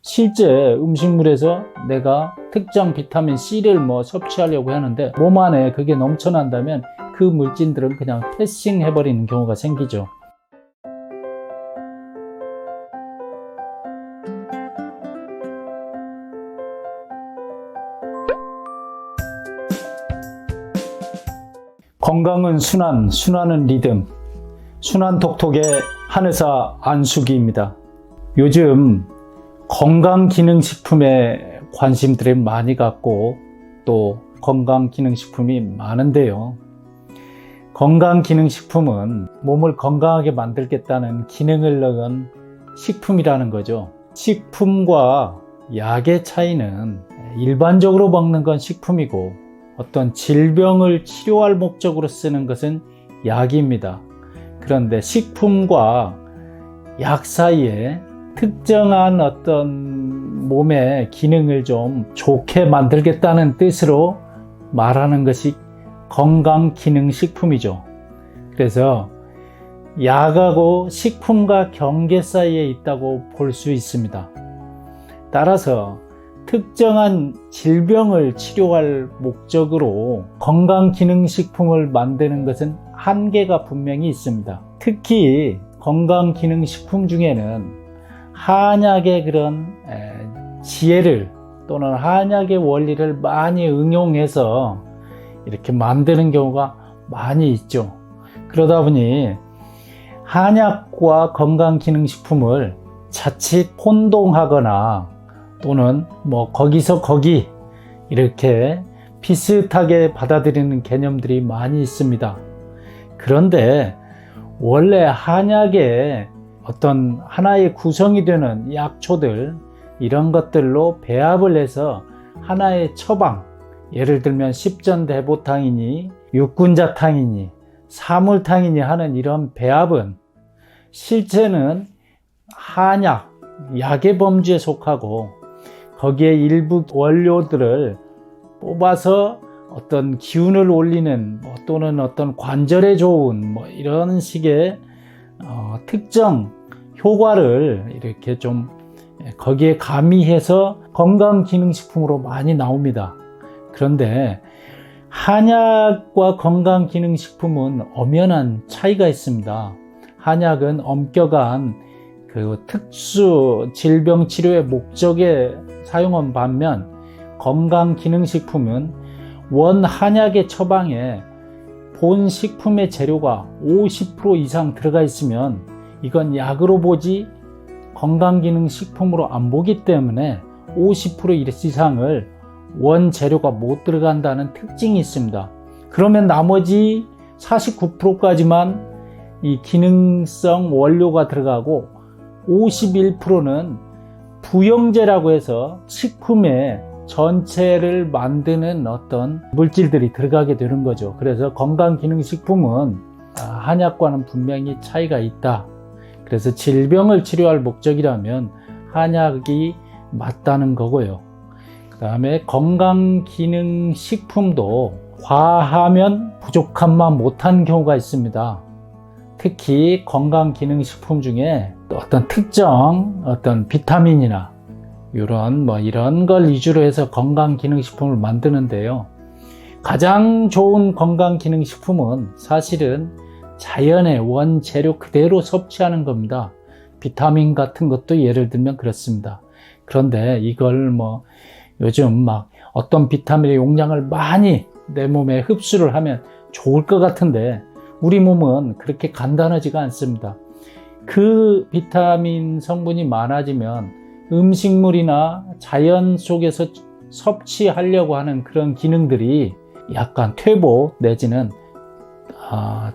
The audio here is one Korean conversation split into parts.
실제 음식물에서 내가 특정 비타민 C를 섭취하려고 하는데 몸 안에 그게 넘쳐난다면 그 물질들은 그냥 패싱해버리는 경우가 생기죠. 건강은 순환, 순환은 리듬. 순환톡톡의 한의사 안수기입니다. 요즘 건강기능식품에 관심들이 많이 갖고 또 건강기능식품이 많은데요. 건강기능식품은 몸을 건강하게 만들겠다는 기능을 넣은 식품이라는 거죠. 식품과 약의 차이는 일반적으로 먹는 건 식품이고 어떤 질병을 치료할 목적으로 쓰는 것은 약입니다. 그런데 식품과 약 사이에 특정한 어떤 몸의 기능을 좀 좋게 만들겠다는 뜻으로 말하는 것이 건강기능식품이죠. 그래서 약하고 식품과 경계 사이에 있다고 볼 수 있습니다. 따라서 특정한 질병을 치료할 목적으로 건강기능식품을 만드는 것은 한계가 분명히 있습니다. 특히 건강기능식품 중에는 한약의 그런 지혜를 또는 한약의 원리를 많이 응용해서 이렇게 만드는 경우가 많이 있죠. 그러다 보니 한약과 건강기능식품을 자칫 혼동하거나 또는 거기서 거기 이렇게 비슷하게 받아들이는 개념들이 많이 있습니다. 그런데 원래 한약의 어떤 하나의 구성이 되는 약초들 이런 것들로 배합을 해서 하나의 처방, 예를 들면 십전대보탕이니 육군자탕이니 사물탕이니 하는 이런 배합은 실제는 한약, 약의 범주에 속하고 거기에 일부 원료들을 뽑아서 어떤 기운을 올리는 또는 어떤 관절에 좋은 이런 식의 특정 효과를 이렇게 좀 거기에 가미해서 건강기능식품으로 많이 나옵니다. 그런데 한약과 건강기능식품은 엄연한 차이가 있습니다. 한약은 엄격한 그 특수 질병 치료의 목적에 사용한 반면 건강기능식품은 원 한약의 처방에 본 식품의 재료가 50% 이상 들어가 있으면 이건 약으로 보지 건강기능식품으로 안 보기 때문에 50% 이상을 원 재료가 못 들어간다는 특징이 있습니다. 그러면 나머지 49%까지만 이 기능성 원료가 들어가고 51%는 부영제라고 해서 식품의 전체를 만드는 어떤 물질들이 들어가게 되는 거죠. 그래서 건강기능식품은 한약과는 분명히 차이가 있다. 그래서 질병을 치료할 목적이라면 한약이 맞다는 거고요. 그 다음에 건강기능식품도 과하면 부족함만 못한 경우가 있습니다. 특히 건강기능식품 중에 어떤 특정 어떤 비타민이나 이런 걸 위주로 해서 건강기능식품을 만드는데요. 가장 좋은 건강기능식품은 사실은 자연의 원재료 그대로 섭취하는 겁니다. 비타민 같은 것도 예를 들면 그렇습니다. 그런데 이걸 요즘 어떤 비타민의 용량을 많이 내 몸에 흡수를 하면 좋을 것 같은데 우리 몸은 그렇게 간단하지가 않습니다. 그 비타민 성분이 많아지면 음식물이나 자연 속에서 섭취하려고 하는 그런 기능들이 약간 퇴보 내지는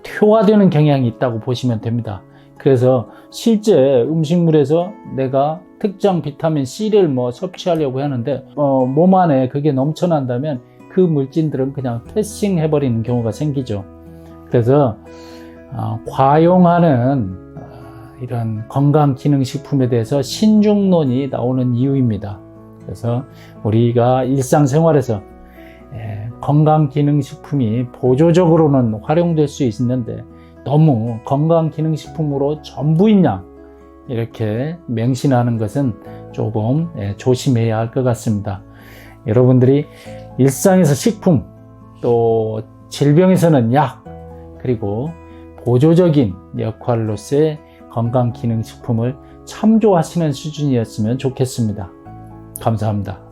퇴화되는 경향이 있다고 보시면 됩니다. 그래서 실제 음식물에서 내가 특정 비타민 C를 섭취하려고 하는데 몸 안에 그게 넘쳐난다면 그 물질들은 그냥 패싱해버리는 경우가 생기죠. 그래서 과용하는 이런 건강기능식품에 대해서 신중론이 나오는 이유입니다. 그래서 우리가 일상생활에서 건강기능식품이 보조적으로는 활용될 수 있는데 너무 건강기능식품으로 전부인 양 이렇게 맹신하는 것은 조금 조심해야 할 것 같습니다. 여러분들이 일상에서 식품, 또 질병에서는 약, 그리고 보조적인 역할로서의 건강기능식품을 참조하시는 수준이었으면 좋겠습니다. 감사합니다.